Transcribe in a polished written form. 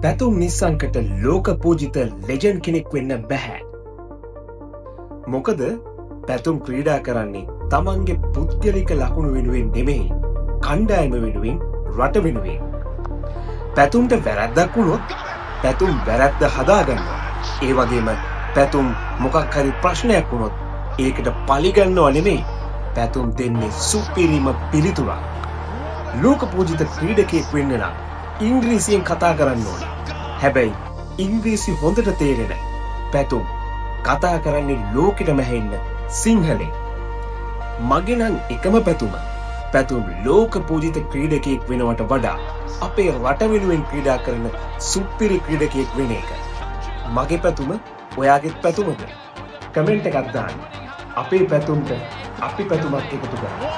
පැතුම් නිස්සංකට ලෝක පූජිත ලෙජන්ඩ් කෙනෙක් වෙන්න බැහැ. මොකද පැතුම් ක්‍රීඩා කරන්නේ තමන්ගේ පුද්ගලික ලකුණු වෙනුවෙන් නෙමෙයි, කණ්ඩායම වෙනුවෙන්, රට වෙනුවෙන්. පැතුම්ට වැරැද්දක් වුණොත් පැතුම් වැරැද්ද හදාගන්නවා. ඒ වගේම පැතුම් මොකක් හරි ප්‍රශ්නයක් වුණොත් ඒකට පලිගන්නව නෙමෙයි, පැතුම් දෙන්නේ සුපිරිම පිළිතුරක්. ලෝක පූජිත ක්‍රීඩකයෙක් වෙන්න නම් ඉංග්‍රීසියෙන් කතා කරන්න ඕන. හැබැයි ඉංග්‍රීසි හොඳට තේරෙන පැතුම් කතා කරන්නේ ලෝකෙටම ඇහෙන්න සිංහලෙන්. මගේ නම් එකම පැතුම් ලෝක පූජිත ක්‍රීඩකයෙක් වෙනවට වඩා අපේ රට වෙනුවෙන් ක්‍රීඩා කරන සුපිරි ක්‍රීඩකයෙක් වෙන එක. මගේ පැතුම ඔයාගෙත් පැතුමද? කමෙන්ට් එකක් දාන්න. අපේ පැතුම්ට අපි පැතුමක් එකතු කරමු.